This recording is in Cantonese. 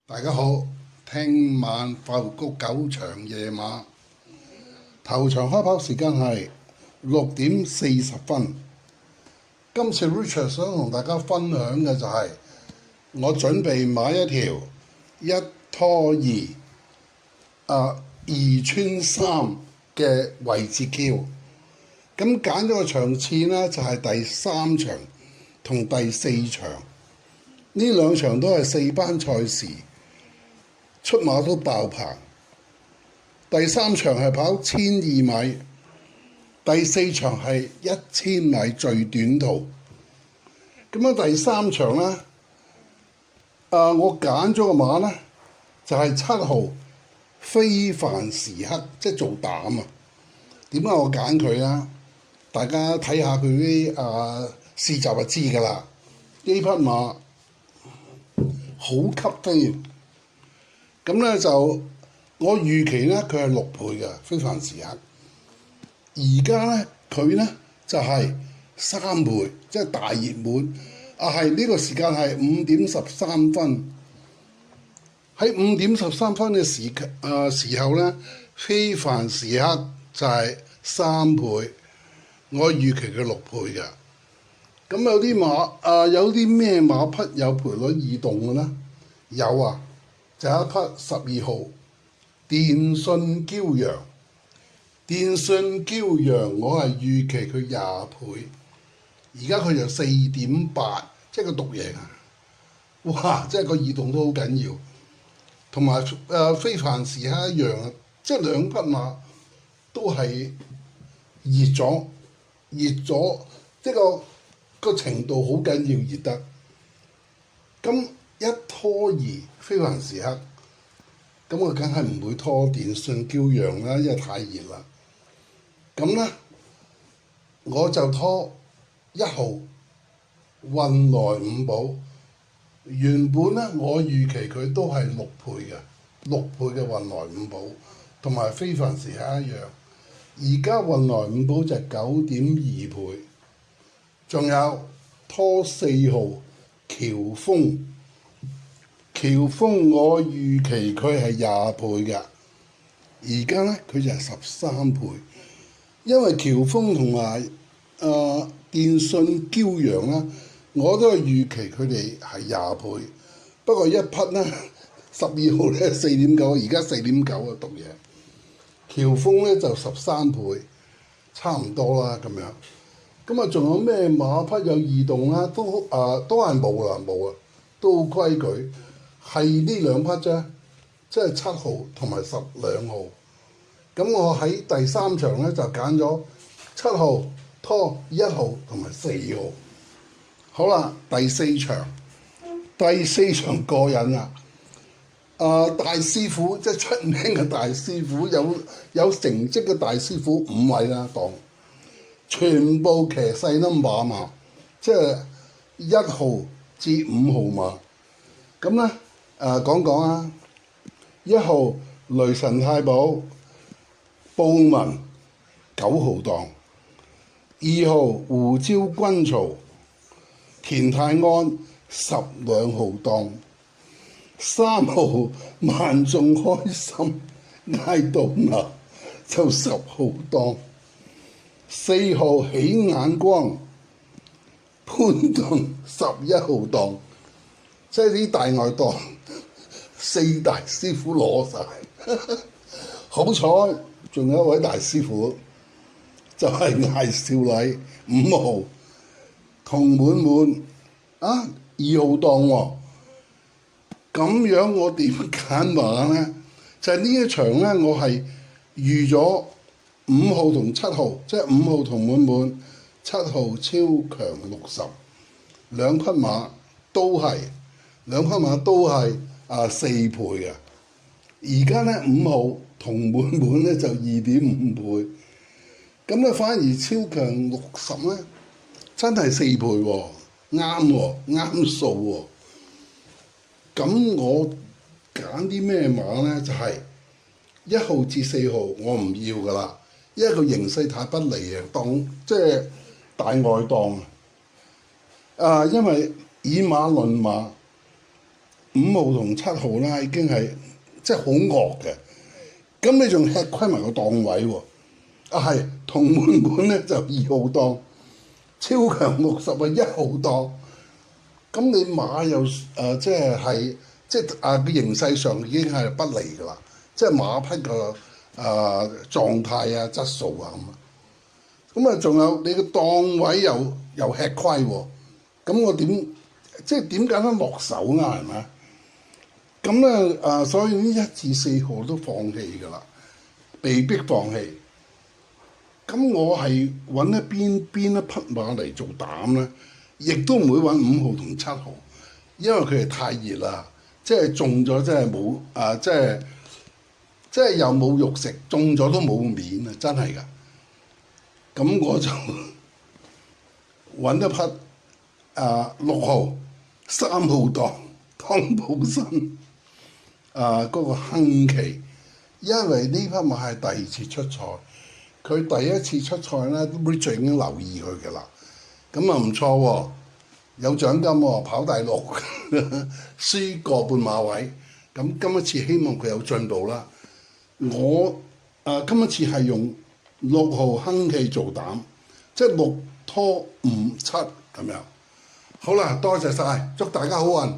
大家好，聽晚爆谷9場夜馬，頭場開跑時間係6點40分。今次 Richard 想同大家分享嘅就係、我準備買一條1拖22穿3嘅位置 Q。咁揀咗個場次呢，就係、第3場同第4場，呢兩場都係4班賽事。出馬都爆棚，第3場係跑1200米，第4場係1000米最短途。咁樣第3場呢，我揀咗個馬呢，就係7號非凡時刻，即係做膽啊！點解我揀佢啊？大家睇下佢啲試集就知㗎啦。呢匹馬好吸飛。咁咧就我預期咧佢係6倍嘅非凡時刻，而家咧佢咧就係3倍，即係大熱門。係呢個時間係5點13分，喺5點13分嘅時候咧，非凡時刻就係3倍，我預期佢6倍嘅。咁有啲馬有啲咩馬匹有賠率異動嘅咧？有啊。就有一匹12號電信驕陽，電信驕陽我係預期佢20倍，而家佢就4.8，即係個獨贏啊！哇！即係個異動都好緊要，同埋非凡時刻一樣啊！即係兩匹馬都係熱咗，即係個程度好緊要熱得。咁1拖2非凡時刻，咁我梗係唔會拖電信驕陽啦，因為太熱啦。咁咧，我就拖1號運來5寶。原本咧，我預期佢都係6倍嘅，6倍嘅運來5寶，同埋非凡時刻一樣。而家運來5寶就係9.2倍，仲有拖4號喬峰。喬峰我預期佢係20倍嘅，而家咧佢就係13倍，因為喬峰同埋電信驕陽咧，我都係預期佢哋係20倍，不過一匹咧12號咧4.9，而家4.9啊獨贏，喬峰咧就13倍，差唔多啦咁樣。咁啊，仲有咩馬匹有異動啦？都係冇啊，都好規矩。係呢兩匹啫，即係7號同埋12號。咁我喺第3場咧就揀咗7號拖1號同埋4號。好啦，第4場過癮啦！大師傅即係出名嘅大師傅，有成績嘅大師傅5位啦，當全部騎細 number 馬，即係1號至5號馬。咁咧。講講啊！1號雷神太保，布文9號檔；2號胡椒軍曹，田泰安12號檔；3號萬眾開心挨到牙就10號檔；4號起眼光，潘頓11號檔，即係啲大外檔。4大師傅攞晒，好彩仲有一位大師傅，就係艾少禮5號，同滿2號檔喎。咁樣我點揀馬呢？就係呢一場呢，我係預咗5號同7號，即係5號同滿7號超強60，兩匹馬都係4倍嘅，而家咧5號同滿咧就2.5倍，咁咧反而超強60咧真係4倍喎，啱數喎。咁我揀啲咩馬咧？就係1號至4號我唔要噶啦，因為個形勢太不利啊，當即係大外檔因為以馬論馬。5號同7號啦，已經係即係好惡嘅。咁你仲吃虧埋個檔位喎？啊係，同門盤咧就2號檔，超強60啊1號檔。咁你馬又即係個形勢上已經係不利㗎啦，即係馬匹個狀態啊質素啊咁啊。咁啊仲有你個檔位又吃虧喎，咁我點揀得落手啊？係咪？咁咧所以呢1至4號都放棄㗎啦，被逼放棄。咁我係揾邊一匹馬嚟做膽咧，亦都唔會揾5號同7號，因為佢哋太熱啦，即係中咗即係冇即係又冇肉食，中咗都冇面啊！真係㗎。咁我就揾一匹6號3號檔湯寶新嗰個亨奇，因為呢匹馬係第2次出賽。佢第1次出賽咧，Richard 已經留意佢嘅啦，咁啊唔錯喎，有獎金喎，跑第6，輸個半馬位。咁今一次希望佢有進步啦。我今一次係用6號亨奇做膽，即係6拖5 7咁樣。好啦，多謝晒，祝大家好運。